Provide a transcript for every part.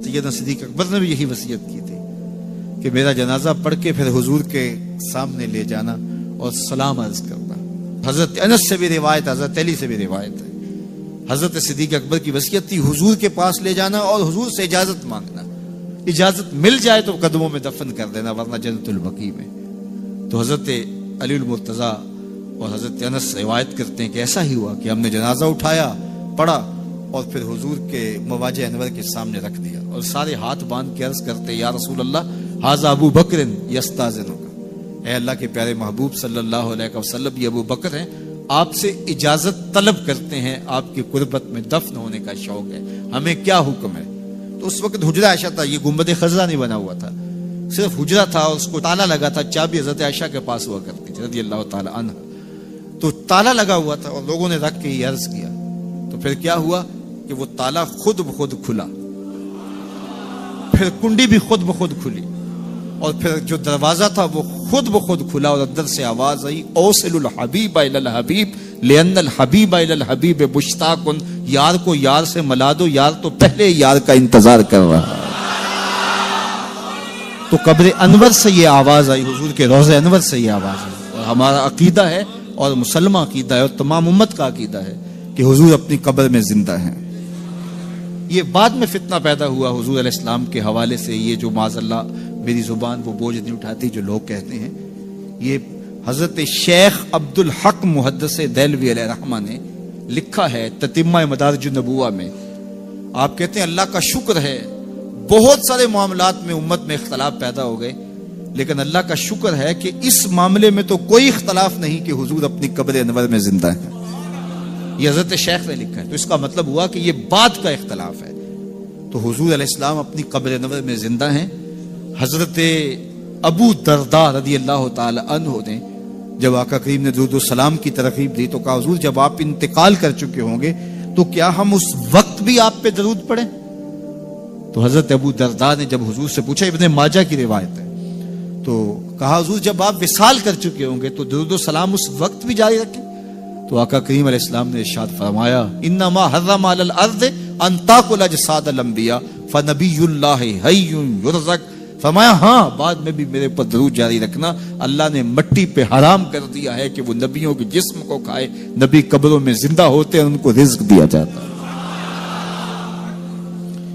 سیدنا صدیق اکبر نے بھی یہی وصیت کی تھی کہ میرا جنازہ پڑھ کے پھر حضور کے سامنے لے جانا اور سلام عرض کرنا۔ حضرت انس سے بھی روایت، حضرت علی سے بھی روایت ہے، حضرت صدیق اکبر کی وصیت تھی حضور کے پاس لے جانا اور حضور سے اجازت مانگنا، اجازت مل جائے تو قدموں میں دفن کر دینا ورنہ جنت البقیع میں۔ تو حضرت علی المرتضیٰ اور حضرت انس روایت کرتے ہیں کہ ایسا ہی ہوا کہ ہم نے جنازہ اٹھایا، پڑھا اور پھر حضور کے مواجہ انور کے سامنے رکھ دیا اور سارے ہاتھ باندھ کے عرض کرتے یا رسول اللہ ھذا ابو بکر یستاذنک، اے اللہ کے پیارے محبوب صلی اللہ علیہ وسلم، یہ ابو بکر ہیں، آپ سے اجازت طلب کرتے ہیں، آپ کی قربت میں دفن ہونے کا شوق ہے، ہمیں کیا حکم ہے؟ تو اس وقت حجرہ عائشہ تھا، یہ گنبد خضرا نہیں بنا ہوا تھا، صرف حجرہ تھا اور اس کو تالا لگا تھا، چابی حضرت عائشہ کے پاس ہوا کرتی تھی رضی اللہ تعالی عنہ، تو تالا لگا ہوا تھا اور لوگوں نے رکھ کے یہ عرض کیا، تو پھر کیا ہوا کہ وہ تالا خود بخود کھلا، پھر کنڈی بھی خود بخود کھلی اور پھر جو دروازہ تھا وہ خود بخود کھلا اور اندر سے آواز آئی اوصل الحبیب الی الحبیب لان الحبیب الی الحبیب مشتاق، یار کو یار سے ملا دو، یار تو پہلے یار کا انتظار کر رہا۔ تو قبر انور سے یہ آواز آئی، حضور کے روضہ انور سے یہ آواز آئی، اور ہمارا عقیدہ ہے اور مسلمہ عقیدہ ہے اور تمام امت کا عقیدہ ہے کہ حضور اپنی قبر میں زندہ ہیں۔ یہ بعد میں فتنہ پیدا ہوا حضور علیہ السلام کے حوالے سے، یہ جو معاذ اللہ میری زبان وہ بوجھ نہیں اٹھاتی جو لوگ کہتے ہیں، یہ حضرت شیخ عبد الحق محدث دہلوی علیہ رحمہ نے لکھا ہے تتمہ مدارج النبوہ میں۔ آپ کہتے ہیں اللہ کا شکر ہے، بہت سارے معاملات میں امت میں اختلاف پیدا ہو گئے، لیکن اللہ کا شکر ہے کہ اس معاملے میں تو کوئی اختلاف نہیں کہ حضور اپنی قبر انور میں زندہ ہیں۔ یہ حضرت شیخ نے لکھا ہے، تو اس کا مطلب ہوا کہ یہ بعد کا اختلاف ہے۔ تو حضور علیہ السلام اپنی قبر انور میں زندہ ہیں۔ حضرت ابو درداء رضی اللہ تعالی عنہ نے جب آقا کریم نے درود و سلام کی ترغیب دی تو کہا حضور جب آپ انتقال کر چکے ہوں گے تو کیا ہم اس وقت بھی آپ پہ درود پڑھیں؟ تو حضرت ابو درداء نے جب حضور سے پوچھا، ابن ماجہ کی روایت ہے، تو کہا حضور جب آپ وصال کر چکے ہوں گے تو درود و سلام اس وقت بھی جاری رکھیں؟ تو آقا کریم علیہ السلام نے ارشاد فرمایا انما حرم علی الارض ان تاکل اجساد الانبیاء فنبی اللہ حی یرزق، فرمایا ہاں بعد میں بھی میرے اوپر درود جاری رکھنا، اللہ نے مٹی پہ حرام کر دیا ہے کہ وہ نبیوں کے جسم کو کھائے، نبی قبروں میں زندہ ہوتے ہیں ان کو رزق دیا جاتا ہے۔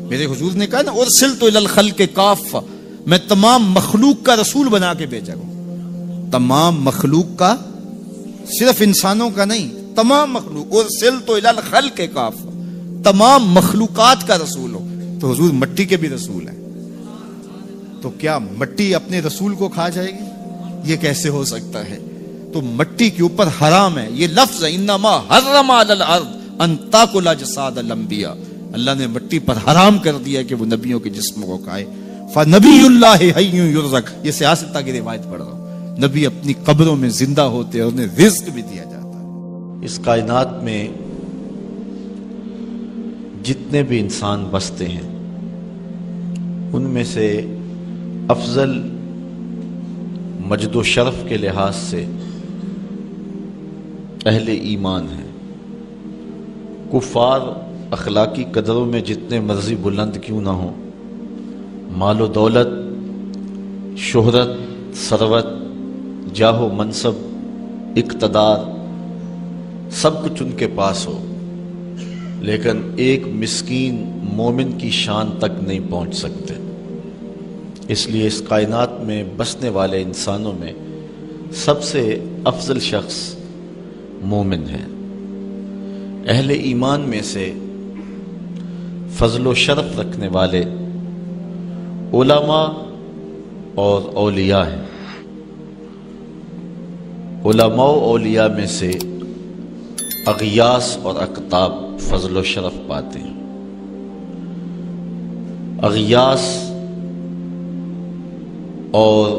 میرے حضور نے کہا نا ارسلت الی الخلق کافہ، میں تمام مخلوق کا رسول بنا کے بھیجا ہوں، تمام مخلوق کا، صرف انسانوں کا نہیں، تمام مخلوق، ارسلت الی الخلق کافہ، تمام مخلوقات کا رسول ہو۔ تو حضور مٹی کے بھی رسول ہیں، تو کیا مٹی اپنے رسول کو کھا جائے گی؟ یہ کیسے ہو سکتا ہے؟ تو مٹی کے اوپر حرام ہے، یہ لفظ ہے انما حرم علی الارض ان تاکل اجساد الانبیاء، اللہ نے مٹی پر حرام کر دیا کہ وہ نبیوں کے جسم کو کھائے۔ فنبی اللہ حی یرزق، یہ سیاستہ کی روایت پڑھ رہا ہوں، نبی اپنی قبروں میں زندہ ہوتے اور انہیں رزق بھی دیا جاتا ہے۔ اس کائنات میں جتنے بھی انسان بستے ہیں ان میں سے افضل مجد و شرف کے لحاظ سے اہل ایمان ہیں۔ کفار اخلاقی قدروں میں جتنے مرضی بلند کیوں نہ ہوں، مال و دولت، شہرت، ثروت، جاہ و منصب، اقتدار، سب کچھ ان کے پاس ہو، لیکن ایک مسکین مومن کی شان تک نہیں پہنچ سکتے۔ اس لیے اس کائنات میں بسنے والے انسانوں میں سب سے افضل شخص مومن ہے۔ اہل ایمان میں سے فضل و شرف رکھنے والے علماء اور اولیاء ہیں۔ علماء و اولیاء میں سے اغیاث اور اقطاب فضل و شرف پاتے ہیں۔ اغیاث اور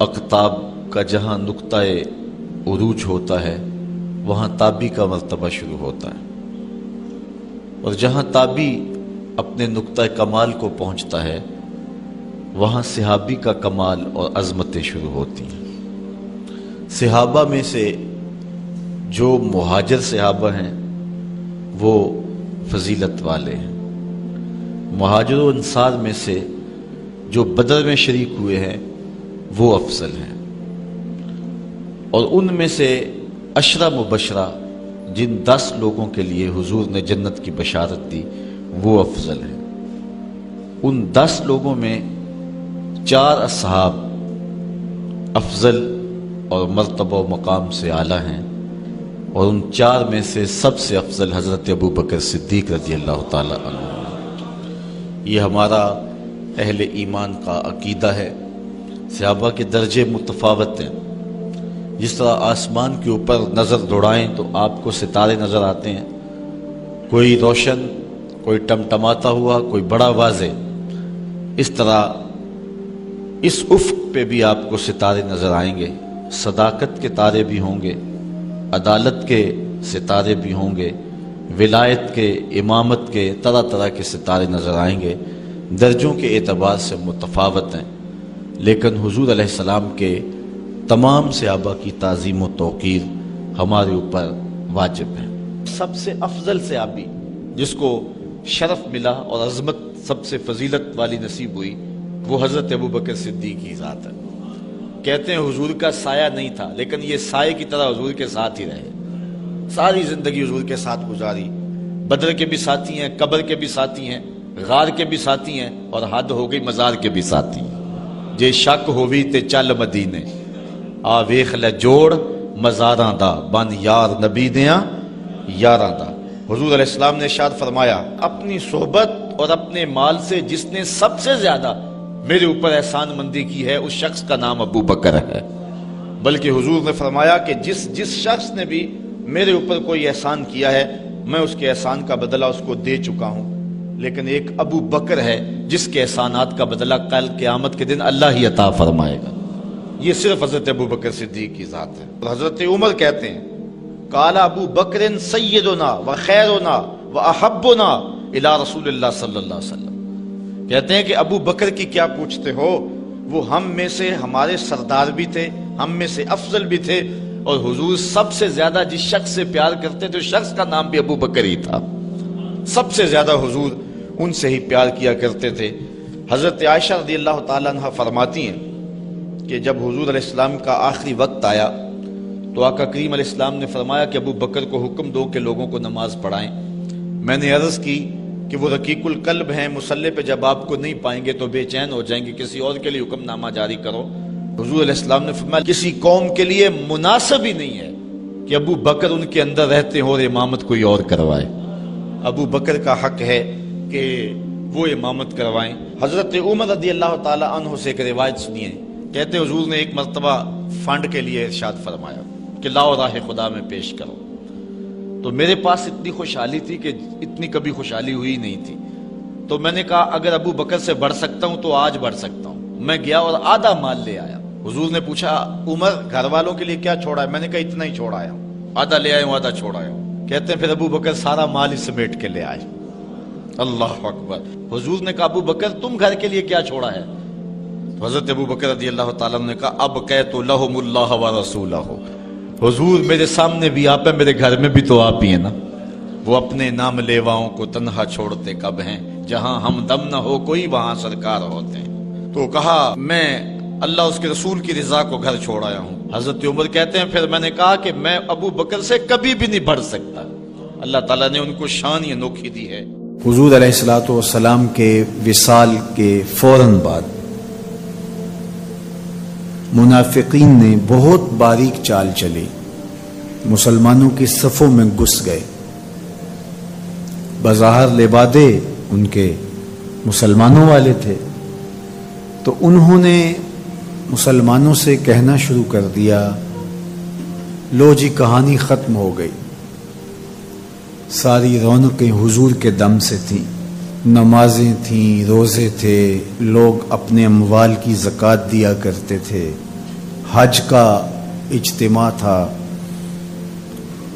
اقطاب کا جہاں نقطہ عروج ہوتا ہے وہاں تابی کا مرتبہ شروع ہوتا ہے، اور جہاں تابی اپنے نقطہ کمال کو پہنچتا ہے وہاں صحابی کا کمال اور عظمتیں شروع ہوتی ہیں۔ صحابہ میں سے جو مہاجر صحابہ ہیں وہ فضیلت والے ہیں، مہاجر و انصار میں سے جو بدر میں شریک ہوئے ہیں وہ افضل ہیں، اور ان میں سے عشرہ مبشرہ جن 10 لوگوں کے لیے حضور نے جنت کی بشارت دی وہ افضل ہیں۔ ان 10 لوگوں میں 4 اصحاب افضل اور مرتبہ و مقام سے اعلیٰ ہیں، اور ان 4 میں سے سب سے افضل حضرت ابو بکر صدیق رضی اللہ تعالیٰ عنہ۔ یہ ہمارا اہل ایمان کا عقیدہ ہے۔ صحابہ کے درجے متفاوت ہیں۔ جس طرح آسمان کے اوپر نظر دوڑائیں تو آپ کو ستارے نظر آتے ہیں، کوئی روشن، کوئی ٹمٹماتا ہوا، کوئی بڑا واضح، اس طرح اس افق پہ بھی آپ کو ستارے نظر آئیں گے۔ صداقت کے تارے بھی ہوں گے، عدالت کے ستارے بھی ہوں گے، ولایت کے، امامت کے، طرح طرح کے ستارے نظر آئیں گے۔ درجوں کے اعتبار سے متفاوت ہیں، لیکن حضور علیہ السلام کے تمام صحابہ کی تعظیم و توقیر ہمارے اوپر واجب ہے۔ سب سے افضل صحابی جس کو شرف ملا اور عظمت سب سے فضیلت والی نصیب ہوئی وہ حضرت ابو بکر صدیق کی ذات ہے۔ کہتے ہیں حضور کا سایہ نہیں تھا، لیکن یہ سائے کی طرح حضور کے ساتھ ہی رہے، ساری زندگی حضور کے ساتھ گزاری۔ بدر کے بھی ساتھی ہیں، قبر کے بھی ساتھی ہیں، غار کے بھی ساتھی ہیں، اور حد ہو گئی مزار کے بھی ساتھی ہیں۔ جے شک ہووی تے چل مدینے، آ ویخ لے جوڑ مزاراں دا، بن یار نبی دیاں یاراں دا۔ حضور علیہ السلام نے ارشاد فرمایا، اپنی صحبت اور اپنے مال سے جس نے سب سے زیادہ میرے اوپر احسان مندی کی ہے اس شخص کا نام ابو بکر ہے۔ بلکہ حضور نے فرمایا کہ جس شخص نے بھی میرے اوپر کوئی احسان کیا ہے میں اس کے احسان کا بدلہ اس کو دے چکا ہوں، لیکن ایک ابو بکر ہے جس کے احسانات کا بدلہ کل قیامت کے دن اللہ ہی عطا فرمائے گا۔ یہ صرف حضرت ابو بکر صدیق کی ذات ہے۔ اور حضرت عمر کہتے ہیں، قال ابو بکر سیدنا و خیرنا و احبنا الی رسول اللہ صلی اللہ علیہ وسلم۔ کہتے ہیں کہ ابو بکر کی کیا پوچھتے ہو، وہ ہم میں سے ہمارے سردار بھی تھے، ہم میں سے افضل بھی تھے، اور حضور سب سے زیادہ جس شخص سے پیار کرتے تھے اس شخص کا نام بھی ابو بکر ہی تھا۔ سب سے زیادہ حضور ان سے ہی پیار کیا کرتے تھے۔ حضرت عائشہ رضی اللہ تعالیٰ عنہ فرماتی ہیں کہ جب حضور علیہ السلام کا آخری وقت آیا تو آقا کریم علیہ السلام نے فرمایا کہ ابو بکر کو حکم دو کہ لوگوں کو نماز پڑھائیں۔ میں نے عرض کی کہ وہ رقیق القلب ہیں، مصلی پہ جب آپ کو نہیں پائیں گے تو بے چین ہو جائیں گے، کسی اور کے لیے حکم نامہ جاری کرو۔ حضور علیہ السلام نے فرمایا کسی قوم کے لیے مناسب ہی نہیں ہے کہ ابو بکر ان کے اندر رہتے ہوں اور امامت کوئی اور کروائے۔ ابو بکر کا حق ہے کہ وہ امامت کروائیں۔ حضرت عمر رضی اللہ تعالی عنہ سے ایک روایت سنیے، کہتے حضور نے ایک مرتبہ فنڈ کے لیے ارشاد فرمایا کہ لاؤ راہ خدا میں پیش کرو، تو میرے پاس اتنی خوشحالی تھی کہ اتنی کبھی خوشحالی ہوئی نہیں تھی، تو میں نے کہا اگر ابو بکر سے بڑھ سکتا ہوں تو آج بڑھ سکتا ہوں۔ میں گیا اور آدھا مال لے آیا۔ حضور نے پوچھا عمر گھر والوں کے لیے کیا چھوڑا ہے؟ میں نے کہا اتنا ہی چھوڑا آیا ہوں، آدھا لے آیا ہوں، آدھا چھوڑا آیا ہوں۔ کہتے ہیں پھر ابو بکر سارا مال ہی سمیٹ کے لے آئے۔ اللہ اکبر۔ حضور نے کہا ابو بکر تم گھر کے لیے کیا چھوڑا ہے؟ تو حضرت ابو بکر رضی اللہ تعالیٰ نے کہا اب قیت لہم اللہ و رسولہ، حضور میرے سامنے بھی آپ ہیں، میرے گھر میں بھی تو آپ ہی ہیں نا۔ وہ اپنے نام لیواؤں کو تنہا چھوڑتے کب ہیں، جہاں ہم دم نہ ہو کوئی وہاں سرکار ہوتے ہیں۔ تو کہا میں اللہ اس کے رسول کی رضا کو گھر چھوڑ آیا ہوں۔ حضرت عمر کہتے ہیں پھر میں نے کہا کہ میں ابو بکر سے کبھی بھی نہیں بڑھ سکتا۔ اللہ تعالیٰ نے ان کو شان ہی انوکھی دی ہے۔ حضور علیہ الصلوۃ والسلام کے وصال کے فوراً بعد منافقین نے بہت باریک چال چلی، مسلمانوں کی صفوں میں گھس گئے۔ بظاہر لبادے ان کے مسلمانوں والے تھے، تو انہوں نے مسلمانوں سے کہنا شروع کر دیا لو جی کہانی ختم ہو گئی، ساری رونقیں حضور کے دم سے تھیں، نمازیں تھیں، روزے تھے، لوگ اپنے اموال کی زکوٰۃ دیا کرتے تھے، حج کا اجتماع تھا،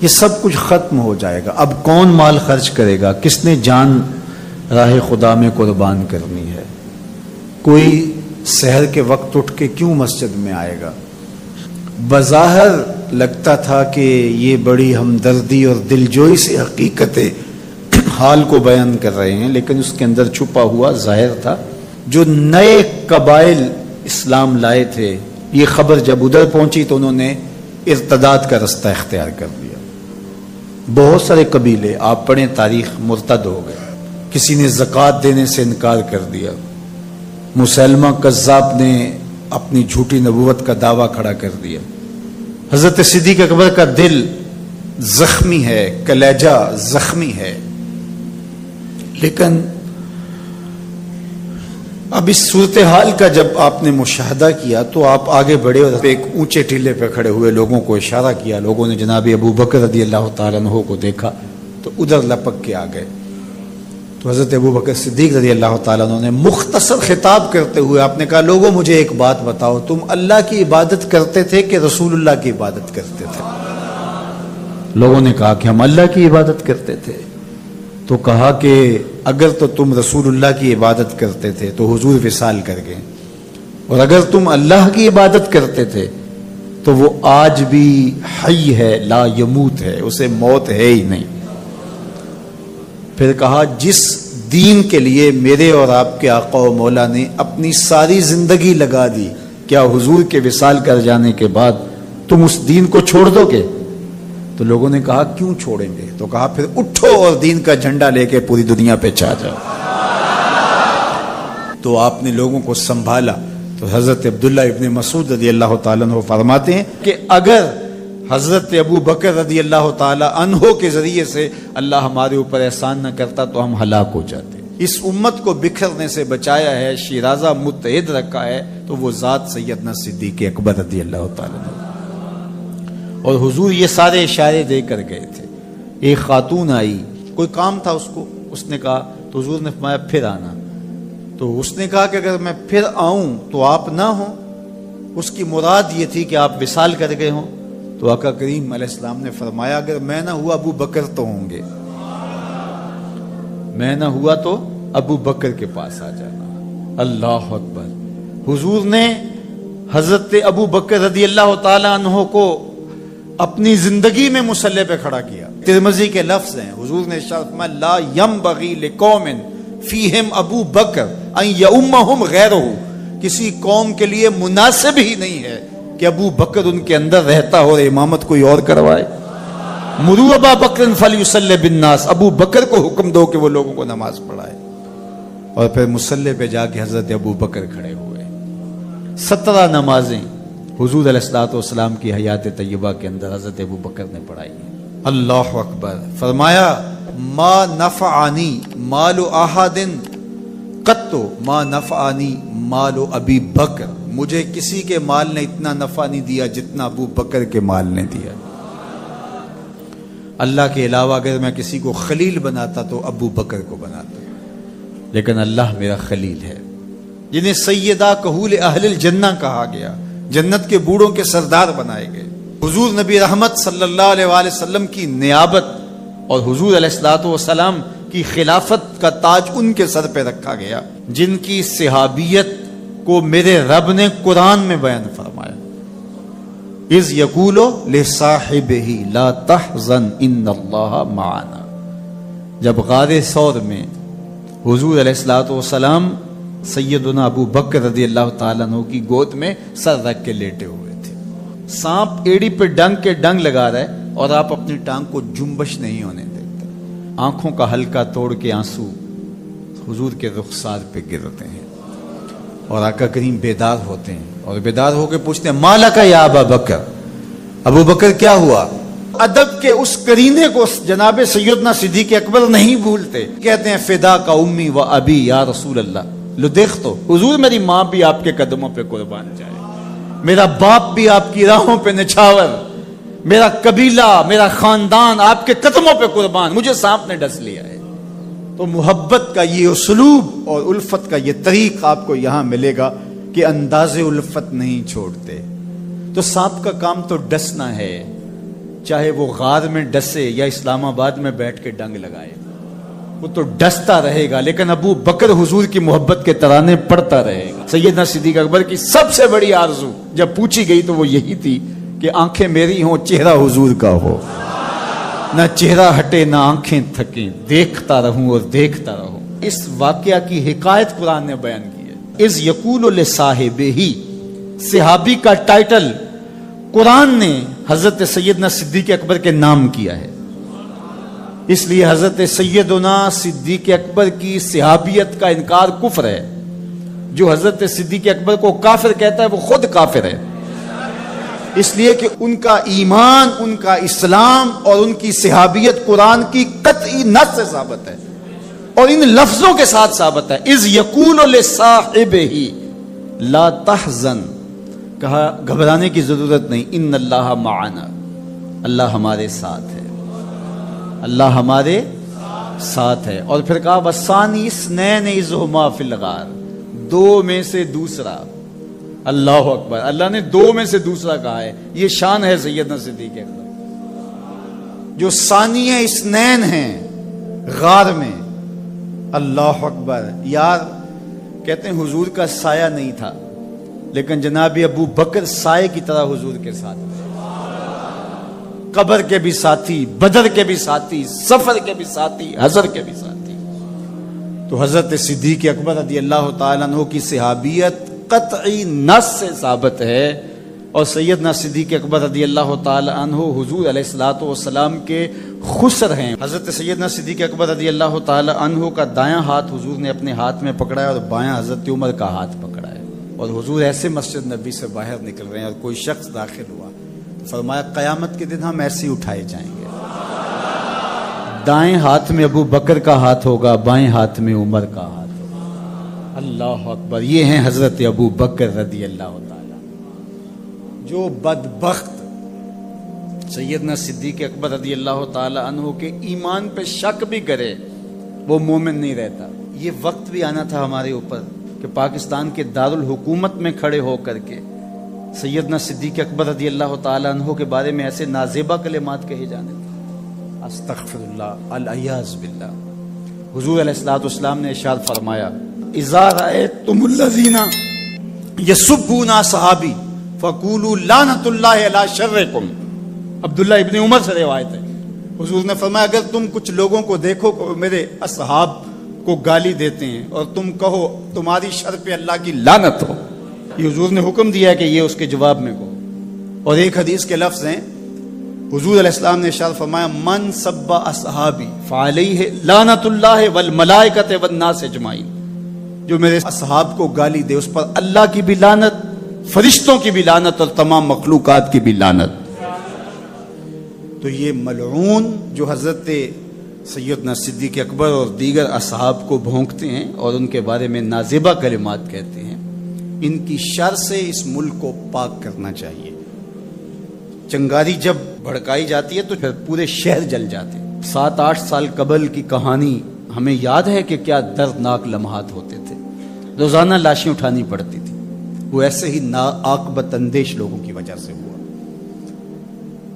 یہ سب کچھ ختم ہو جائے گا۔ اب کون مال خرچ کرے گا؟ کس نے جان راہ خدا میں قربان کرنی ہے؟ کوئی سحر کے وقت اٹھ کے کیوں مسجد میں آئے گا؟ بظاہر لگتا تھا کہ یہ بڑی ہمدردی اور دلجوئی سے حقیقت حال کو بیان کر رہے ہیں، لیکن اس کے اندر چھپا ہوا ظاہر تھا. جو نئے قبائل اسلام لائے تھے، یہ خبر جب ادھر پہنچی تو انہوں نے ارتداد کا رستہ اختیار کر لیا. بہت سارے قبیلے، آپ پڑھیں تاریخ، مرتد ہو گئے. کسی نے زکوٰۃ دینے سے انکار کر دیا. مسلمہ کذاب نے اپنی جھوٹی نبوت کا دعویٰ کھڑا کر دیا. حضرت صدیق اکبر کا دل زخمی ہے، کلیجہ زخمی ہے. لیکن اب اس صورتحال کا جب آپ نے مشاہدہ کیا تو آپ آگے بڑھے اور ایک اونچے ٹیلے پہ کھڑے ہوئے لوگوں کو اشارہ کیا. لوگوں نے جناب ابو بکر رضی اللہ تعالیٰ عنہ کو دیکھا تو ادھر لپک کے آ گئے. تو حضرت ابو بکر صدیق رضی اللہ تعالیٰ عنہ نے مختصر خطاب کرتے ہوئے آپ نے کہا، لوگوں مجھے ایک بات بتاؤ، تم اللہ کی عبادت کرتے تھے کہ رسول اللہ کی عبادت کرتے تھے؟ لوگوں نے کہا کہ ہم اللہ کی عبادت کرتے تھے. تو کہا کہ اگر تو تم رسول اللہ کی عبادت کرتے تھے تو حضور وصال کر گئے، اور اگر تم اللہ کی عبادت کرتے تھے تو وہ آج بھی حی ہے، لا یموت ہے، اسے موت ہے ہی نہیں. پھر کہا جس دین کے لیے میرے اور آپ کے آقا و مولا نے اپنی ساری زندگی لگا دی، کیا حضور کے وصال کر جانے کے بعد تم اس دین کو چھوڑ دو گے؟ تو لوگوں نے کہا کیوں چھوڑیں گے؟ تو کہا پھر اٹھو اور دین کا جھنڈا لے کے پوری دنیا پہ چھا جاؤ. تو آپ نے لوگوں کو سنبھالا. تو حضرت عبداللہ ابن مسعود رضی اللہ تعالیٰ عنہ فرماتے ہیں کہ اگر حضرت ابو بکر رضی اللہ تعالیٰ عنہ کے ذریعے سے اللہ ہمارے اوپر احسان نہ کرتا تو ہم ہلاک ہو جاتے. اس امت کو بکھرنے سے بچایا ہے، شیرازہ متحد رکھا ہے، تو وہ ذات سیدنا صدیق اکبر رضی اللہ تعالیٰ عنہ. اور حضور یہ سارے اشارے دے کر گئے تھے. ایک خاتون آئی، کوئی کام تھا اس کو، اس نے کہا، تو حضور نے فرمایا پھر آنا. تو اس نے کہا کہ اگر میں پھر آؤں تو آپ نہ ہوں. اس کی مراد یہ تھی کہ آپ وصال کر گئے ہوں. تو آقا کریم علیہ السلام نے فرمایا اگر میں نہ ہوا ابو بکر تو ہوں گے، میں نہ ہوا تو ابو بکر کے پاس آ جانا. اللہ اکبر. حضور نے حضرت ابو بکر رضی اللہ تعالی عنہ کو اپنی زندگی میں مصلی پہ کھڑا کیا. ترمذی کے لفظ ہیں، حضور نے ارشاد فرمایا لا ينبغي لقوم فیہم ابو بکر ان یؤمہم غیرہ. کسی قوم کے لیے مناسب ہی نہیں ہے کہ ابو بکر ان کے اندر رہتا ہو اور امامت کوئی اور کروائے. مروا ابا بکر فلیصلی بالناس. ابو بکر کو حکم دو کہ وہ لوگوں کو نماز پڑھائے. اور پھر مصلی پہ جا کے حضرت ابو بکر کھڑے ہوئے. 17 نمازیں حضور علیہ الصلوۃ والسلام کی حیات طیبہ کے اندر حضرت ابو بکر نے پڑھائی. اللہ اکبر. فرمایا ما نفعنی مال احد قط ما نفعنی مال ابی بکر. مجھے کسی کے مال نے اتنا نفع نہیں دیا جتنا ابو بکر کے مال نے دیا. اللہ کے علاوہ اگر میں کسی کو خلیل بناتا تو ابو بکر کو بناتا، لیکن اللہ میرا خلیل ہے، جنہیں سیدہ کہول اہل الجنہ کہا گیا، جنت کے بوڑھوں کے سردار بنائے گئے. حضور نبی رحمت صلی اللہ علیہ وآلہ وسلم کی نیابت اور حضور علیہ الصلوۃ والسلام کی خلافت کا تاج ان کے سر پہ رکھا گیا، جن کی صحابیت کو میرے رب نے قرآن میں بیان فرمایا. اذ یقول لصاحبہ لا تحزن ان اللہ معنا. جب غار ثور میں حضور علیہ الصلوۃ والسلام سیدنا ابو بکر رضی اللہ تعالیٰ عنہ کی گود میں سر رکھ کے لیٹے ہوئے تھے. سانپ ایڑی پہ ڈنگ کے ڈنگ لگا رہا ہے اور آپ اپنی ٹانگ کو جنبش نہیں ہونے دیتے. آنکھوں کا ہلکا توڑ کے آنسو حضور کے رخسار پہ گرتے ہیں اور آقا کریم بیدار ہوتے ہیں اور بیدار ہو کے پوچھتے ہیں مالک یا ابا بکر. ابو بکر کیا ہوا؟ ادب کے اس کرینے کو جناب سیدنا صدیق اکبر نہیں بھولتے. کہتے ہیں فدا کا امی و ابی یا رسول اللہ. لو دیکھ تو حضور میری ماں بھی آپ کے قدموں پہ قربان جائے، میرا باپ بھی آپ کی راہوں پہ نچھاور، میرا قبیلہ میرا خاندان آپ کے قدموں پہ قربان، مجھے سانپ نے ڈس لیا ہے. تو محبت کا یہ اسلوب اور الفت کا یہ طریق آپ کو یہاں ملے گا کہ انداز الفت نہیں چھوڑتے. تو سانپ کا کام تو ڈسنا ہے، چاہے وہ غار میں ڈسے یا اسلام آباد میں بیٹھ کے ڈنگ لگائے، وہ تو ڈستا رہے گا. لیکن ابو بکر حضور کی محبت کے ترانے پڑھتا رہے گا. سیدنا صدیق اکبر کی سب سے بڑی آرزو جب پوچھی گئی تو وہ یہی تھی کہ آنکھیں میری ہوں چہرہ حضور کا ہو. نہ چہرہ ہٹے نہ آنکھیں تھکیں، دیکھتا رہوں اور دیکھتا رہوں۔ اس واقعہ کی حکایت قرآن نے بیان کی ہے۔ اذ یقول لصاحبہ، صحابی کا ٹائٹل قرآن نے حضرت سیدنا صدیق اکبر کے نام کیا ہے، اس لیے حضرت سیدنا صدیق اکبر کی صحابیت کا انکار کفر ہے۔ جو حضرت صدیق اکبر کو کافر کہتا ہے وہ خود کافر ہے، اس لیے کہ ان کا ایمان، ان کا اسلام اور ان کی صحابیت قرآن کی قطعی نص سے ثابت ہے اور ان لفظوں کے ساتھ ثابت ہے۔ اذ یقول لصاحبہ لا تحزن، کہا گھبرانے کی ضرورت نہیں، ان اللہ معنا، اللہ ہمارے ساتھ ہے، اللہ ہمارے ساتھ ہے۔ اور پھر کہا وَالثَّانِي اثْنَيْنِ اذ هُمَا فِي الْغَارِ، دو میں سے دوسرا، اللہ اکبر، اللہ نے دو میں سے دوسرا کہا ہے۔ یہ شان ہے سیدنا صدیق اکبر، جو ثانی اثنین ہیں غار میں، اللہ اکبر۔ یار کہتے ہیں حضور کا سایہ نہیں تھا، لیکن جناب ابو بکر سائے کی طرح حضور کے ساتھ تھے، قبر کے بھی ساتھی، بدر کے بھی ساتھی، سفر کے بھی ساتھی، حضر کے بھی ساتھی۔ تو حضرت صدیق اکبر رضی اللہ تعالیٰ عنہ کی صحابیت قطعی نص سے ثابت ہے، اور سیدنا صدیق اکبر رضی اللہ تعالیٰ عنہ حضور علیہ الصلوۃ والسلام کے خسر ہیں۔ حضرت سیدنا صدیق اکبر رضی اللہ تعالیٰ عنہ کا دایاں ہاتھ حضور نے اپنے ہاتھ میں پکڑا ہے اور بایاں حضرت عمر کا ہاتھ پکڑا ہے، اور حضور ایسے مسجد نبی سے باہر نکل رہے ہیں اور کوئی شخص داخل ہوا تو فرمایا قیامت کے دن ہم ایسے ہی اٹھائے جائیں گے، دائیں ہاتھ میں ابو بکر کا ہاتھ ہوگا، بائیں ہاتھ میں عمر کا ہاتھ ہوگا۔ اللہ اکبر، یہ ہیں حضرت ابو بکر رضی اللہ تعالیٰ۔ جو بدبخت سیدنا صدیق اکبر رضی اللہ تعالیٰ عنہ کے ایمان پہ شک بھی کرے وہ مومن نہیں رہتا۔ یہ وقت بھی آنا تھا ہمارے اوپر کہ پاکستان کے دارالحکومت میں کھڑے ہو کر کے سیدنا صدیق اکبر رضی اللہ تعالیٰ عنہ کے بارے میں ایسے نازیبہ کلمات کہے جانے تھے۔ استغفر اللہ، العیاذ باللہ۔ حضور علیہ الصلوۃ والسلام نے ارشاد فرمایا اذا رأیتم الذین یسبون اصحابی فقولوا لعنۃ اللہ علی شرکم۔ عبداللہ ابن عمر سے روایت ہے، حضور نے فرمایا اگر تم کچھ لوگوں کو دیکھو میرے اصحاب کو گالی دیتے ہیں اور تم کہو تمہاری شر پہ اللہ کی لعنت ہو، یہ حضور نے حکم دیا ہے کہ یہ اس کے جواب میں کہو۔ اور ایک حدیث کے لفظ ہیں، حضور علیہ السلام نے ارشاد فرمایا من سب اصحابی فعلیہ لعنت اللہ والملائکۃ والناس اجمعین، جو میرے اصحاب کو گالی دے اس پر اللہ کی بھی لعنت، فرشتوں کی بھی لعنت اور تمام مخلوقات کی بھی لعنت۔ تو یہ ملعون جو حضرت سیدنا صدیق اکبر اور دیگر اصحاب کو بھونکتے ہیں اور ان کے بارے میں نازیبہ کلمات کہتے ہیں، ان کی شر سے اس ملک کو پاک کرنا چاہیے۔ چنگاری جب بھڑکائی جاتی ہے تو پھر پورے شہر جل جاتے ہیں۔ 7-8 سال قبل کی کہانی ہمیں یاد ہے کہ کیا دردناک لمحات ہوتے تھے، روزانہ لاشیں اٹھانی پڑتی تھی، وہ ایسے ہی ناعاقبت اندیش لوگوں کی وجہ سے ہوا۔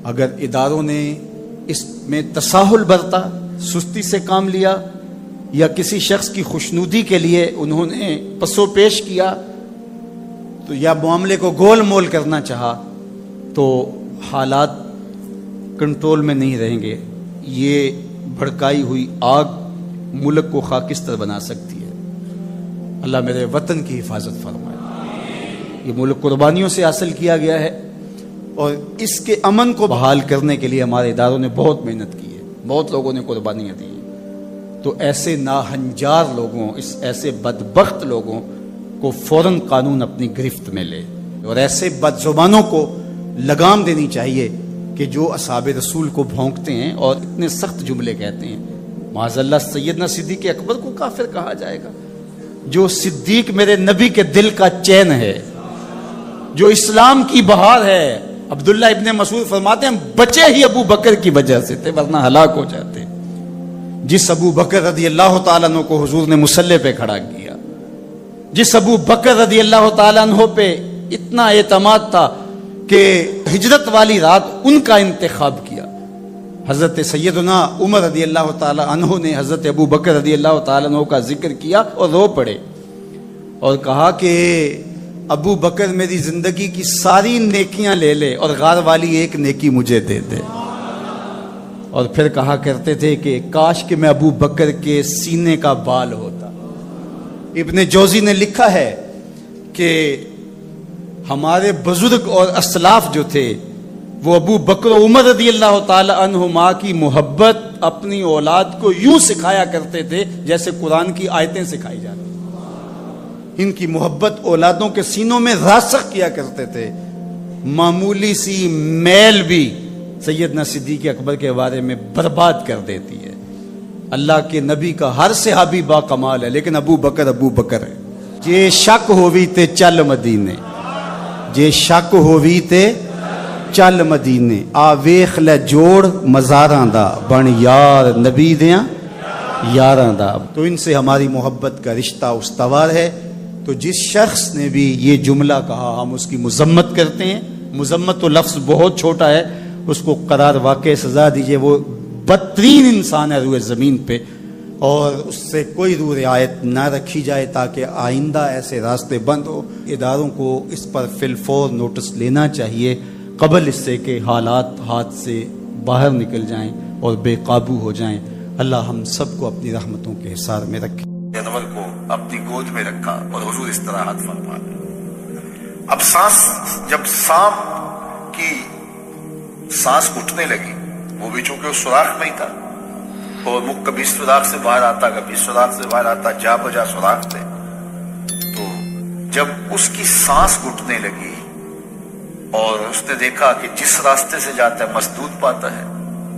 اگر اداروں نے اس میں تساہل برتا، سستی سے کام لیا، یا کسی شخص کی خوشنودی کے لیے انہوں نے پسو پیش کیا تو یا معاملے کو گول مول کرنا چاہا تو حالات کنٹرول میں نہیں رہیں گے۔ یہ بھڑکائی ہوئی آگ ملک کو خاکستر بنا سکتی ہے۔ اللہ میرے وطن کی حفاظت فرمائے۔ یہ ملک قربانیوں سے حاصل کیا گیا ہے اور اس کے امن کو بحال کرنے کے لیے ہمارے اداروں نے بہت محنت کی ہے، بہت لوگوں نے قربانیاں دی ہیں۔ تو ایسے ناہنجار لوگوں، ایسے بدبخت لوگوں کو فوراً قانون اپنی گرفت میں لے، اور ایسے بد زبانوں کو لگام دینی چاہیے کہ جو اصحاب رسول کو بھونکتے ہیں اور اتنے سخت جملے کہتے ہیں۔ معاذ اللہ سیدنا صدیق اکبر کو کافر کہا جائے گا؟ جو صدیق میرے نبی کے دل کا چین ہے، جو اسلام کی بہار ہے۔ عبداللہ ابن مسعود فرماتے ہیں بچے ہی ابو بکر کی وجہ سے تھے ورنہ ہلاک ہو جاتے۔ جس ابو بکر رضی اللہ تعالیٰ عنہ کو حضور نے مصلی پہ کھڑا کیا، جس ابو بکر رضی اللہ تعالیٰ عنہ پہ اتنا اعتماد تھا کہ ہجرت والی رات ان کا انتخاب کیا، حضرت سیدنا عمر رضی اللہ تعالیٰ عنہ نے حضرت ابو بکر رضی اللہ تعالیٰ عنہ کا ذکر کیا اور رو پڑے اور کہا کہ ابو بکر میری زندگی کی ساری نیکیاں لے لے اور غار والی ایک نیکی مجھے دے دے۔ اور پھر کہا کرتے تھے کہ کاش کہ میں ابو بکر کے سینے کا بال ہوتا۔ ابن جوزی نے لکھا ہے کہ ہمارے بزرگ اور اسلاف جو تھے وہ ابو بکر و عمر رضی اللہ تعالی عنہما کی محبت اپنی اولاد کو یوں سکھایا کرتے تھے جیسے قرآن کی آیتیں سکھائی جاتی۔ ان کی محبت اولادوں کے سینوں میں راسخ کیا کرتے تھے۔ معمولی سی میل بھی سیدنا صدیق اکبر کے بارے میں برباد کر دیتی ہے۔ اللہ کے نبی کا ہر صحابی با کمال ہے، لیکن ابو بکر ہے۔ جے شک ہووی تے چل مدینے، جے شک ہووی تے چل مدینے، آ ویخ لے جوڑ مزاراں دا، بن یار نبی دیاں یاراں دا۔ تو ان سے ہماری محبت کا رشتہ استوار ہے۔ تو جس شخص نے بھی یہ جملہ کہا ہم اس کی مذمت کرتے ہیں۔ مذمت تو لفظ بہت چھوٹا ہے، اس کو قرار واقع سزا دیجئے۔ وہ بدترین انسان ہے روئے زمین پہ، اور اس سے کوئی روح رعایت نہ رکھی جائے تاکہ آئندہ ایسے راستے بند ہو۔ اداروں کو اس پر فی الفور نوٹس لینا چاہیے قبل اس سے کہ حالات ہاتھ سے باہر نکل جائیں اور بے قابو ہو جائیں۔ اللہ ہم سب کو اپنی رحمتوں کے حصار میں رکھے۔ جانور کو اپنی گود میں رکھا اور حضور استراحت فرما لی۔ اب سانس، جب سانپ کی سانس اٹھنے لگی، وہ بھی چونکہ اس سوراخ میں ہی تھا، اور وہ کبھی سوراخ سے باہر آتا کبھی سوراخ سے باہر آتا، جا بجا سوراخ تھے۔ تو جب اس کی سانس گھٹنے لگی اور اس نے دیکھا کہ جس راستے سے جاتا ہے مسدود پاتا ہے،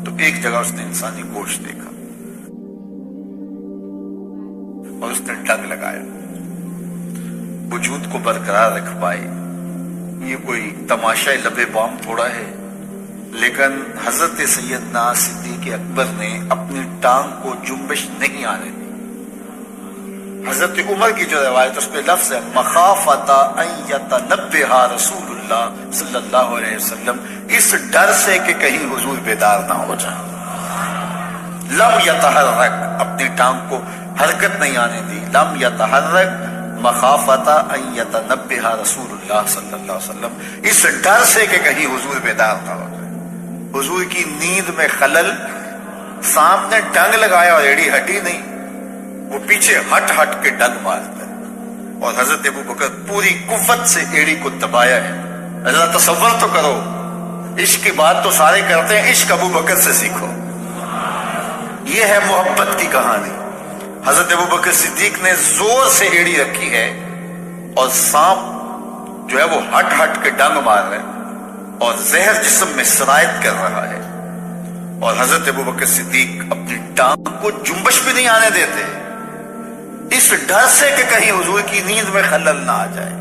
تو ایک جگہ اس نے انسانی گوشت دیکھا اور اس نے ڈنگ لگایا۔ وجود کو برقرار رکھ پائے۔ یہ کوئی تماشا لبے بام تھوڑا ہے، لیکن حضرت سیدنا صدیق اکبر نے اپنی ٹانگ کو جنبش نہیں آنے دی۔ حضرت عمر کی جو روایت اس پہ لفظ ہے مخافتا ان یتنبہ رسول اللہ صلی اللہ علیہ وسلم، اس ڈر سے کہ کہیں حضور بیدار نہ ہو جائیں۔ لم یتحرک، اپنی ٹانگ کو حرکت نہیں آنے دی۔ لم یتحرک مخافتا ان یتنبہ رسول اللہ صلی اللہ علیہ وسلم، اس ڈر سے کہ کہیں حضور بیدار نہ ہو جائے۔ حضور کی نیند میں خلل، سانپ نے ڈنگ لگایا اور ایڑی ہٹی نہیں، وہ پیچھے ہٹ ہٹ کے ڈنگ مارتا ہے، اور حضرت ابو بکر پوری قوت سے ایڑی کو دبایا ہے۔ ذرا تصور تو کرو، عشق کی بات تو سارے کرتے ہیں، عشق ابو بکر سے سیکھو۔ یہ ہے محبت کی کہانی۔ حضرت ابو بکر صدیق نے زور سے ایڑی رکھی ہے، اور سانپ جو ہے وہ ہٹ ہٹ کے ڈنگ مار رہا ہے اور زہر جسم میں سرایت کر رہا ہے، اور حضرت ابو بکر صدیق اپنی ٹانگ کو جنبش بھی نہیں آنے دیتے، اس ڈر سے کہ کہیں حضور کی نیند میں خلل نہ آ جائے۔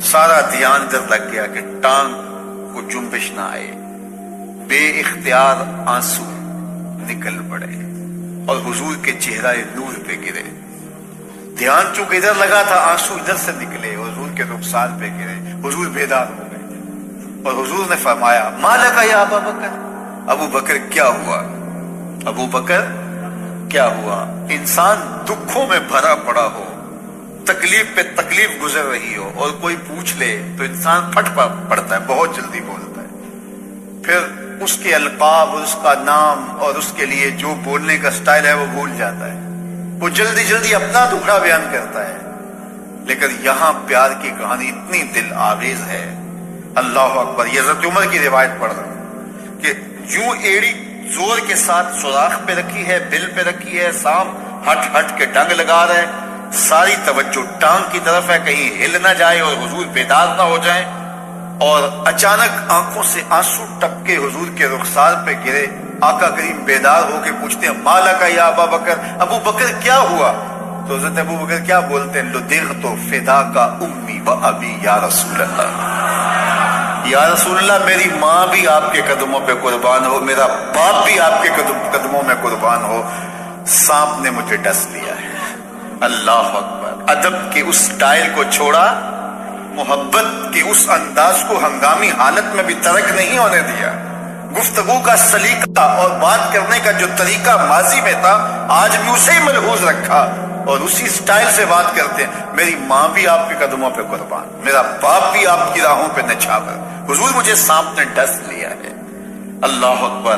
سارا دھیان ادھر لگ گیا کہ ٹانگ کو جنبش نہ آئے۔ بے اختیار آنسو نکل پڑے اور حضور کے چہرہ نور پہ گرے۔ دھیان چونکہ ادھر لگا تھا، آنسو ادھر سے نکلے، حضور کے رخسار پہ گرے۔ حضور بیدار ہو گئے اور حضور نے فرمایا ما لک یا ابا بکر، ابو بکر کیا ہوا؟ ابو بکر کیا ہوا؟ انسان دکھوں میں بھرا پڑا ہو، تکلیف پہ تکلیف گزر رہی ہو، اور کوئی پوچھ لے تو انسان پھٹ پڑتا ہے، بہت جلدی بولتا ہے، پھر اس کے القاب اور اس کا نام اور اس کے لیے جو بولنے کا سٹائل ہے وہ بھول جاتا ہے، وہ جلدی جلدی اپنا دکھڑا بیان کرتا ہے۔ لیکن یہاں پیار کی کہانی اتنی دل آویز ہے، اللہ اکبر۔ یہ حضرت عمر کی روایت پڑھ رہا ہوں کہ یوں ایڑی زور کے ساتھ سوراخ پہ رکھی ہے، بل پہ رکھی ہے، سانپ ہٹ ہٹ کے ڈنگ لگا رہا ہے، ساری توجہ ٹانگ کی طرف ہے کہیں ہل نہ جائے اور حضور بیدار نہ ہو جائیں، اور اچانک آنکھوں سے آنسو ٹپکے حضور کے رخسار پہ گرے۔ آقا کریم بیدار ہو کے پوچھتے ہیں ما لک یا ابا بکر، ابو بکر کیا ہوا؟ تو حضرت ابو بکر کیا بولتے ہیں لدغت فداک امی و ابی یا رسول اللہ، یا رسول اللہ میری ماں بھی آپ کے قدموں پہ قربان ہو، میرا باپ بھی آپ کے قدموں میں قربان ہو، سانپ نے مجھے ڈس لیا ہے۔ اللہ اکبر۔ ادب کے اس سٹائل کو چھوڑا، محبت کے اس انداز کو ہنگامی حالت میں بھی ترک نہیں ہونے دیا۔ گفتگو کا سلیقہ اور بات کرنے کا جو طریقہ ماضی میں تھا آج بھی اسے ہی ملحوظ رکھا اور اسی سٹائل سے بات کرتے ہیں۔ میری ماں بھی آپ کے قدموں پہ قربان، میرا باپ بھی آپ کی راہوں پہ نچھاور، حضور مجھے سانپ نے ڈس لیا ہے۔ اللہ اکبر۔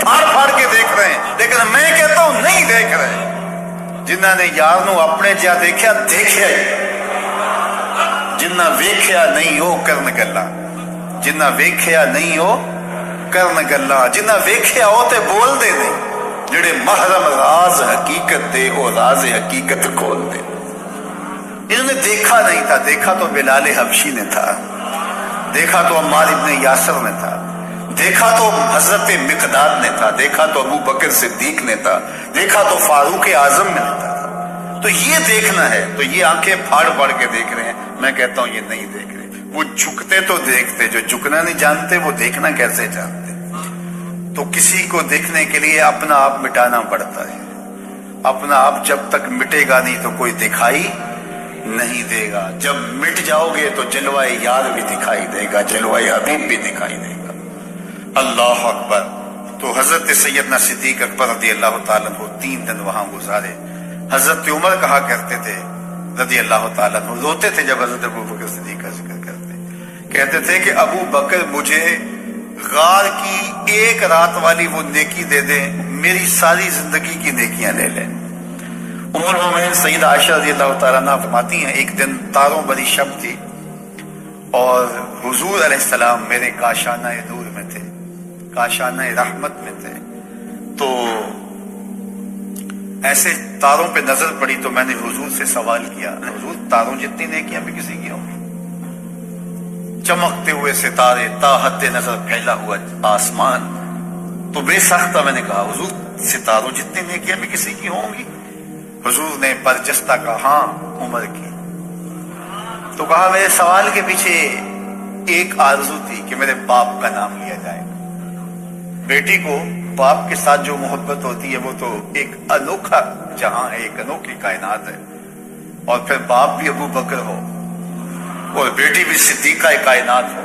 پھاڑ پھاڑ کے دیکھ رہے ہیں، لیکن میں کہتا ہوں نہیں دیکھ رہے۔ جنہاں نے یار نو اپنے جا دیکھا دیکھیا ہی، جنہاں ویکھیا نہیں ہو کرن گلا، جنہاں ویکھیا نہیں ہو کرن گلا، جنہاں ویکھیا ہو تے بول دے نہیں، جڑے محرم راز حقیقت دے او راز حقیقت کھول دے۔ انہوں نے دیکھا نہیں تھا، دیکھا تو بلال حبشی نے تھا، دیکھا تو عمار ابن یاسر نے تھا، دیکھا تو حضرت مقداد نے تھا، دیکھا تو ابو بکر صدیق نے تھا، دیکھا تو فاروق اعظم نے تھا۔ تو یہ دیکھنا ہے، تو یہ آنکھیں پھاڑ پھاڑ کے دیکھ رہے ہیں، میں کہتا ہوں یہ نہیں دیکھ رہے۔ وہ جھکتے تو دیکھتے، جو جھکنا نہیں جانتے وہ دیکھنا کیسے جانتے؟ تو کسی کو دیکھنے کے لیے اپنا آپ مٹانا پڑتا ہے، اپنا آپ جب تک مٹے گا نہیں تو کوئی دکھائی نہیں دے گا، جب مٹ جاؤ گے تو جلوہ یار بھی دکھائی دے گا، جلوہ حبیب بھی دکھائی دے گا۔ اللہ اکبر۔ تو حضرت سیدنا صدیق اکبر رضی اللہ تعالیٰ عنہ 3 دن وہاں گزارے۔ حضرت عمر کہا کرتے تھے رضی اللہ تعالیٰ عنہ، روتے تھے جب حضرت ابو بکر صدیق کا ذکر کرتے، کہتے تھے کہ ابو بکر مجھے غار کی 1 رات والی وہ نیکی دے دیں، میری ساری زندگی کی نیکیاں لے لیں۔ ام المومنین سیدہ عائشہ رضی اللہ تعالیٰ عنہ فرماتی ہیں ایک دن تاروں بری شب تھی اور حضور علیہ السلام میرے کاشانہ نور میں تھے، کاشانہ رحمت میں تھے، تو ایسے تاروں پہ نظر پڑی تو میں نے حضور سے سوال کیا، حضور تاروں جتنی نیکیاں بھی کسی کی ہوں گی؟ چمکتے ہوئے ستارے، تا حد نظر پھیلا ہوا آسمان، تو بے ساختہ میں نے کہا حضور ستاروں جتنی نیکیاں بھی کسی کی ہوں گی؟ حضور نے برجستہ کہا ہاں عمر کی۔ تو کہا میرے سوال کے پیچھے ایک آرزو تھی کہ میرے باپ کا نام لیا جائے۔ بیٹی کو باپ کے ساتھ جو محبت ہوتی ہے وہ تو ایک انوکھا جہاں ہے، ایک انوکھی کائنات ہے، اور پھر باپ بھی ابو بکر ہو اور بیٹی بھی صدیقہ کائنات ہو،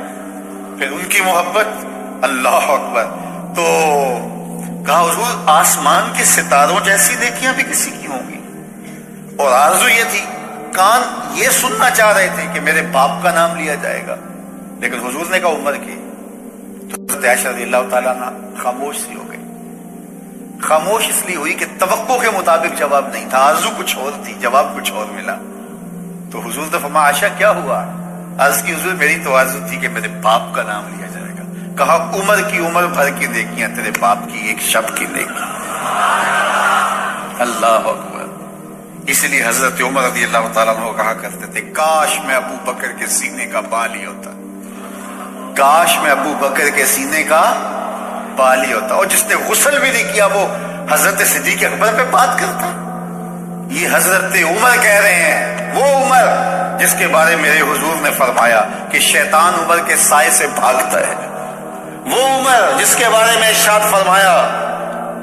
پھر ان کی محبت، اللہ اکبر۔ تو کہا حضور آسمان کے ستاروں جیسی نیکیاں بھی کسی کی ہوں گی؟ اور آرزو یہ تھی، کان یہ سننا چاہ رہے تھے کہ میرے باپ کا نام لیا جائے گا، لیکن حضور نے کہا عمر کی۔ تو حضرت عائشہ رضی اللہ تعالیٰ عنہ خاموش سی ہو گئی۔ خاموش اس لیے ہوئی کہ توقع کے مطابق جواب نہیں تھا، آرزو کچھ اور تھی، جواب کچھ اور ملا۔ تو حضور نے فرمایا عائشہ کیا ہوا؟ عرض کی حضور میری تو آرزو تھی کہ میرے باپ کا نام لیا جائے گا۔ کہا عمر کی عمر بھر کی نیکیاں تیرے باپ کی ایک شب کی نیکی۔ اللہ اکبر۔ اس لیے حضرت عمر رضی اللہ تعالیٰ عنہ کہا کرتے تھے کاش میں ابو بکر کے سینے کا بال ہی ہوتا، کاش میں ابو بکر کے سینے کا بال ہی ہوتا۔ اور جس نے غسل بھی نہیں کیا وہ حضرت صدیق اکبر پہ بات کرتا۔ یہ حضرت عمر کہہ رہے ہیں، وہ عمر جس کے بارے میرے حضور نے فرمایا کہ شیطان عمر کے سائے سے بھاگتا ہے، وہ عمر جس کے بارے میں ارشاد فرمایا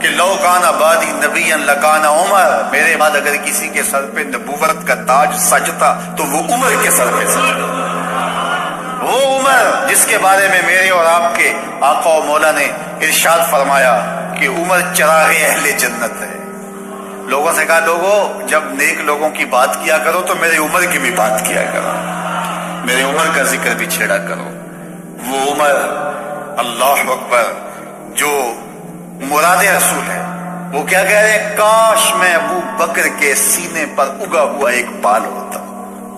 کہ لو کان بعدی نبی لکان عمر، میرے بعد اگر کسی کے سر پہ نبوت کا تاج سجتا تو وہ عمر کے سر پہ سجتا۔ وہ عمر جس کے بارے میں میرے اور آپ کے آقا و مولا نے ارشاد فرمایا کہ عمر چراغ اہل جنت ہے۔ لوگوں سے کہا لوگوں جب نیک لوگوں کی بات کیا کرو تو میرے عمر کی بھی بات کیا کرو، میرے عمر کا ذکر بھی چھیڑا کرو۔ وہ عمر، اللہ اکبر، جو مراد رسول ہے، وہ کیا کہہ رہے ہیں؟ کاش میں ابو بکر کے سینے پر اگا ہوا ایک بال ہوتا۔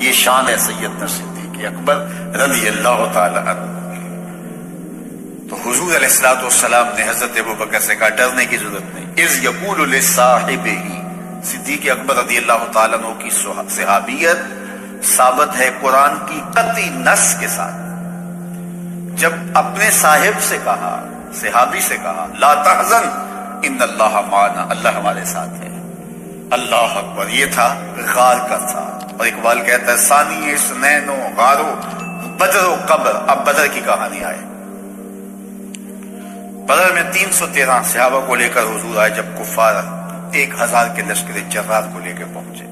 یہ شان ہے سیدنا صدیق اکبر رضی اللہ تعالی عنہ۔ تو حضور علیہ الصلوۃ والسلام نے حضرت ابو بکر سے کہا ڈرنے کی ضرورت نہیں۔ اذ یقول لصاحبہ، صدیق اکبر رضی اللہ تعالیٰ عنہ کی صحابیت ثابت ہے قرآن کی قطعی نص کے ساتھ۔ جب اپنے صاحب سے کہا، صحابی سے کہا لا تحزن ان اللہ معنا، اللہ ہمارے ساتھ ہے۔ اللہ اکبر۔ یہ تھا غار کا تھا، اور اقبال کہتا ہے ثانی اثنین و غارو بدر و قبر۔ اب بدر کی کہانی آئے۔ بدر میں 313 صحابہ کو لے کر حضور آئے جب کفار 1000 کے لشکر جرار کو لے کے پہنچے،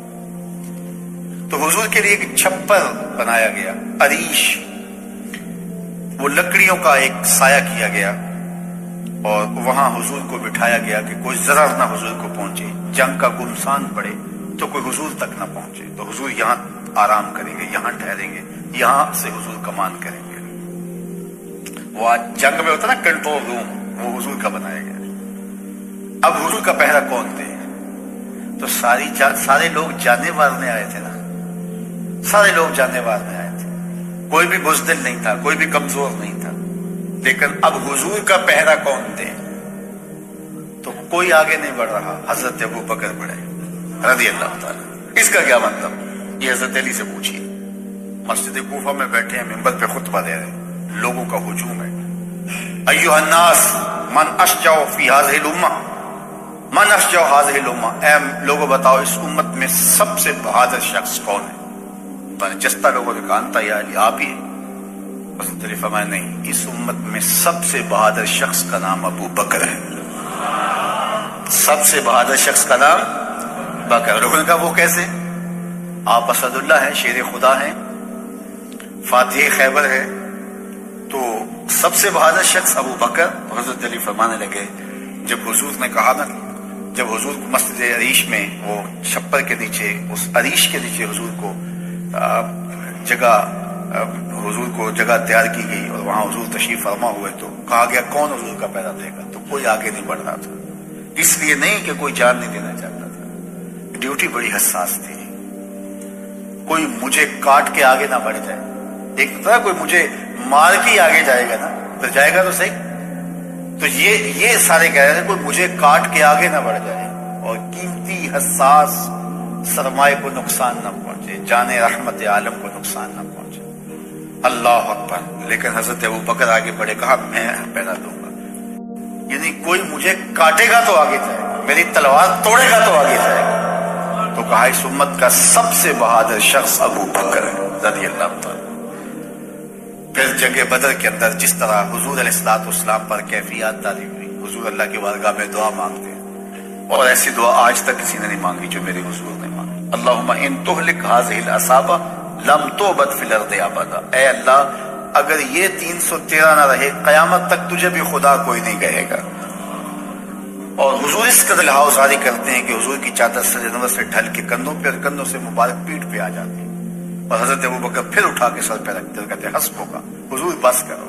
تو حضور کے لیے ایک چھپر بنایا گیا، عریش، وہ لکڑیوں کا ایک سایہ کیا گیا، اور وہاں حضور کو بٹھایا گیا کہ کوئی ضرر نہ حضور کو پہنچے، جنگ کا گمسان پڑے تو کوئی حضور تک نہ پہنچے۔ تو حضور یہاں آرام کریں گے، یہاں ٹھہریں گے، یہاں سے حضور کمان کریں گے۔ وہ آج جنگ میں ہوتا نا کنٹرول روم، وہ حضور کا بنایا گیا. اب حضور کا پہرا کون دے؟ تو سارے لوگ جانے مارنے آئے تھے نا، سارے لوگ جانے مارنے آئے تھے، کوئی بھی بزدل نہیں تھا، کوئی بھی کمزور نہیں تھا. لیکن اب حضور کا پہرا کون دے؟ تو کوئی آگے نہیں بڑھ رہا، حضرت ابو بکر بڑھے رضی اللہ تعالیٰ. اس کا کیا مطلب؟ یہ حضرت علی سے پوچھیے. مسجد کوفہ میں بیٹھے ہیں، منبر پہ خطبہ دے رہے ہیں، لوگوں کا ہجوم ہے. ایھا الناس من اشجع فی ھذہ الامہ، من اشجع ھذہ الامہ، اے لوگوں بتاؤ اس امت میں سب سے بہادر شخص کون ہے؟ جستا لوگوں نے کہا انتا یا علی، آپ ہی. حضرت علی فرمایا نہیں، اس امت میں سب سے بہادر شخص کا نام ابو بکر ہے. سب سے بہادر شخص کا نام بکر. لوگوں نے کہا وہ کیسے؟ آپ اسد اللہ ہیں، شیر خدا ہیں، فاتح خیبر ہے، تو سب سے بہادر شخص ابو بکر. حضرت علی فرمانے لگے جب حضور نے کہا نا، جب حضور کو مسجد عریش میں وہ چھپر کے نیچے، اس عریش کے نیچے حضور کو جگہ تیار کی گئی اور وہاں حضور تشریف فرما ہوئے، تو کہا گیا کون حضور کا پہرا دے گا؟ تو کوئی آگے نہیں بڑھ رہا تھا. اس لیے نہیں کہ کوئی جان نہیں دینا چاہتا تھا، ڈیوٹی بڑی حساس تھی. کوئی مجھے کاٹ کے آگے نہ بڑھ جائے. ایک طرح کوئی مجھے مار کے آگے جائے گا نا، تو جائے گا تو صحیح. تو یہ سارے کہہ رہے ہیں کوئی مجھے کاٹ کے آگے نہ بڑھ جائے اور قیمتی حساس سرمائے کو نقصان نہ پہنچے، جان رحمت عالم کو نقصان نہ پہنچے. اللہ اکبر. لیکن حضرت ابو بکر آگے بڑھے، کہا میں پہلا دوں گا. یعنی کوئی مجھے کاٹے گا تو آگے جائے گا، میری تلوار توڑے گا تو آگے جائے گا. تو کہا اس امت کا سب سے بہادر شخص ابو بکر ہے رضی اللہ تعالیٰ. پھر جنگ بدر کے اندر جس طرح حضور علیہ الصلوۃ والسلام پر کیفیات تاری ہوئی، حضور اللہ کی بارگاہ میں دعا مانگتے ہیں، اور ایسی دعا آج تک کسی نے نہیں مانگی جو میرے حضور نے مانگی. اللہم ان تہلک ھذہ العصابہ لم تعبد فی الارض ابدا. اے اللہ اگر یہ 313 نہ رہے قیامت تک تجھے بھی خدا کوئی نہیں کہے گا. اور حضور اس قدر لحاظاری کرتے ہیں کہ حضور کی چادر سر انور سے ڈھل کے کندھوں پہ اور کندھوں سے مبارک پیٹھ پہ آ جاتی ہے، اور حضرت ابو بکر پھر اٹھا کے سر پہ رکھتے کہتے ہیں حسب ہوگا، حضور بس کرو،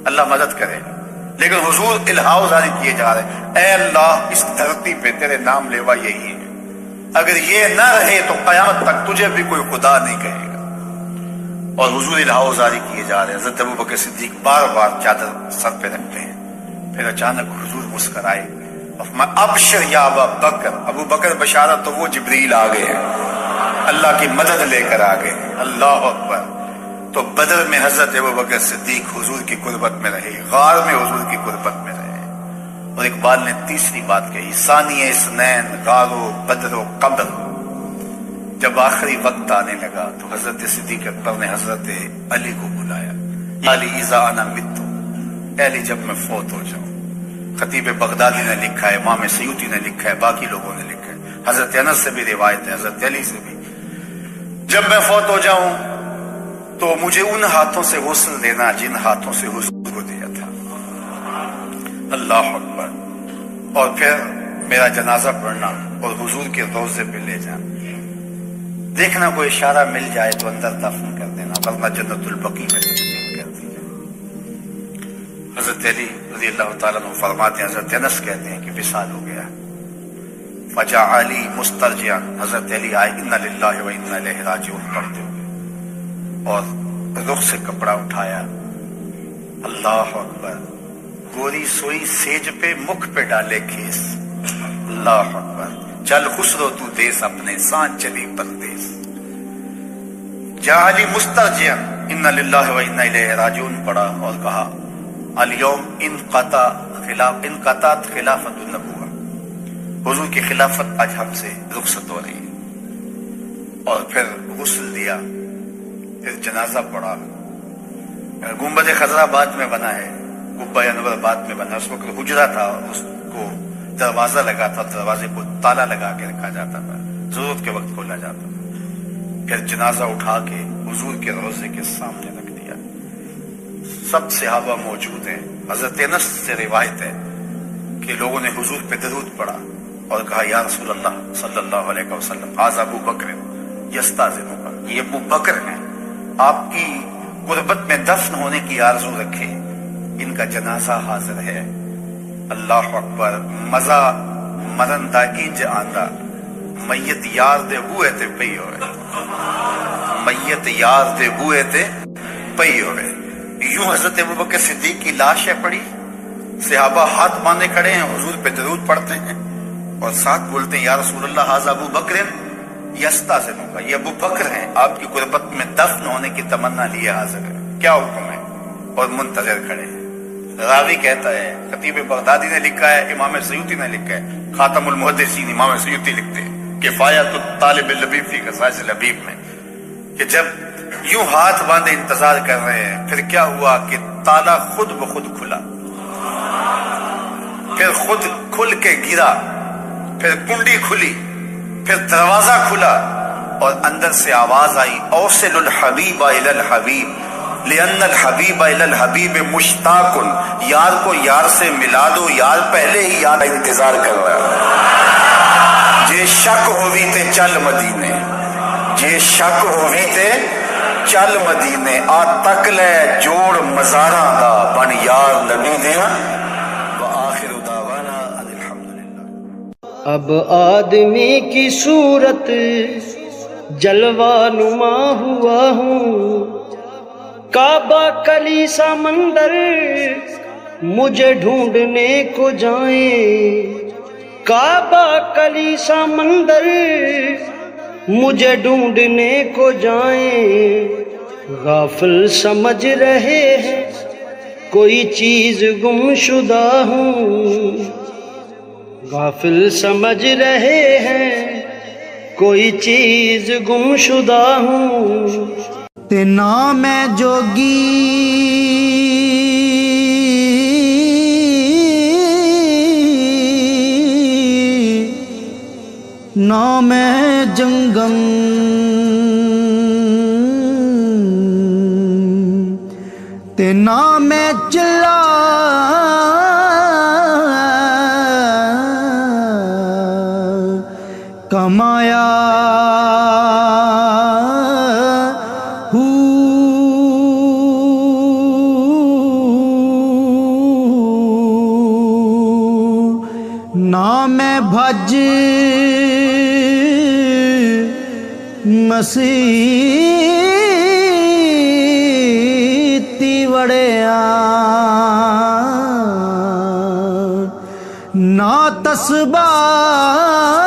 اللہ مدد کرے گا. لیکن حضور الہاظاری کیے جا رہے ہیں، اے اللہ اس دھرتی پہ تیرے نام لیوا یہی ہے، اگر یہ نہ رہے تو قیامت تک تجھے بھی کوئی خدا نہیں کہے گا. اور حضور الہاظاری کیے جا رہے ہیں. حضرت ابو بکر صدیق بار بار چادر سر پہ رکھتے ہیں. پھر اچانک حضور مسکرائے اور فرمایا ابشر یا ابا بکر. ابو بکر بشارت، تو وہ جبریل آ گئے ہیں، اللہ کی مدد لے کر آ گئے. اللہ اکبر. تو بدر میں حضرت ابو بکر صدیق حضور کی قربت میں رہے، غار میں حضور کی قربت میں رہے. اور اقبال نے تیسری بات کہی، ثانی اثنین غار و بدر و قبر. جب آخری وقت آنے لگا تو حضرت صدیق اکبر نے حضرت علی کو بلایا. علی اذا انا مت، اے علی جب میں فوت ہو جاؤں. خطیب بغدادی نے لکھا ہے، امام سیوطی نے لکھا ہے، باقی لوگوں نے لکھا ہے، حضرت انس سے بھی روایت ہے، حضرت علی سے بھی، جب میں فوت ہو جاؤں تو مجھے ان ہاتھوں سے غسل دینا جن ہاتھوں سے حضور کو دیا تھا. اللہ اکبر. اور پھر میرا جنازہ پڑھنا اور حضور کے روضے پہ لے جانا. دیکھنا کوئی اشارہ مل جائے تو اندر دفن کر دینا، ورنہ جنت البقیع میں تدفین کر دی جائے. حضرت علی رضی اللہ تعالیٰ عنہ فرماتے ہیں، حضرت انس کہتے ہیں کہ وصال ہو گیا. فجاء علی مسترجعا، حضرت علی آئے انا للہ و انا الیہ راجعون پڑھتے ہوئے، اور رخ سے کپڑا اٹھایا. اللہ اکبر. گوری سوئی سیج پہ مکھ پہ ڈالے کھیس. اللہ اکبر. چل خسرو تو دیس اپنے سان چلی پردیس. جا علی مسترجعا انا للہ و انا الیہ راجعون پڑھا اور کہا الیوم انقطعت خلافت النبوہ، حضور کی خلافت آج ہم سے رخصت ہو رہی ہے. اور پھر غسل دیا، پھر جنازہ پڑھا. گنبد خضرا بعد میں بنا ہے، قبہ انور بعد میں بنا. اس وقت حجرہ تھا، اس کو دروازہ لگا تھا، دروازے کو تالا لگا کے رکھا جاتا تھا، ضرورت کے وقت کھولا جاتا تھا. پھر جنازہ اٹھا کے حضور کے روضے کے سامنے رکھ دیا. سب صحابہ موجود ہیں. حضرت انس سے روایت ہے کہ لوگوں نے حضور پہ درود پڑھا اور کہا یا رسول اللہ صلی اللہ علیہ وسلم ھذا ابو بکر یستاذنک، یہ ابو بکر ہیں، آپ کی قربت میں دفن ہونے کی آرزو رکھے، ان کا جنازہ حاضر ہے. اللہ اکبر مزہ مرندہ انج آندا میت یار دے بوئے تے پئی ہوئے میت یار دے بوئے تے پئی ہوئے یوں حضرت ابوبکر صدیق کی لاش ہے پڑی صحابہ ہاتھ باندھے کھڑے ہیں حضور پہ درود پڑھتے ہیں اور ساتھ بولتے ہیں یا رسول اللہ ھذا ابو بکر یستاذنو کا یہ ابو بکر ہیں آپ کی غربت میں دفن ہونے کی تمنا لیے حاضر ہے کیا حکم ہے اور منتظر کھڑے ہیں راوی کہتا ہے خطیب بغدادی نے لکھا ہے امام سیوطی نے لکھا ہے خاتم المحدثین امام سیوطی لکھتے ہیں کفایت الطالب اللبیب فی قصائص اللبیب میں کہ جب یوں ہاتھ باندھے انتظار کر رہے ہیں پھر کیا ہوا کہ تالا خود بخود کھلا پھر خود کھل کے گرا پھر کنڈی کھلی پھر دروازہ کھلا اور اندر سے آواز آئی اوصل الحبیب الی الحبیب لأن الحبیب الی الحبیب مشتاق یار کو یار سے ملا دو یار پہلے ہی یار انتظار کر رہا جے شک ہووی تے چل مدینے جے شک ہووی تے چل مدینے آ تک لے جوڑ مزاراں دا بن یار نبی دیاں وآخر دعوانا الحمدللہ اب آدمی کی صورت جلوہ نما ہوا ہوں کعبہ کلیسا مندر مجھے ڈھونڈنے کو جائیں کعبہ کلیسا مندر مجھے ڈھونڈنے کو جائیں غافل سمجھ رہے ہیں کوئی چیز گم شدہ ہوں غافل سمجھ رہے ہیں کوئی چیز گم شدہ ہوں تے نام ہے جوگی نام ہے جنگم تے نام ہے چلا کمایا نام ہے بھج مسیتی وڑیا نا تسبیح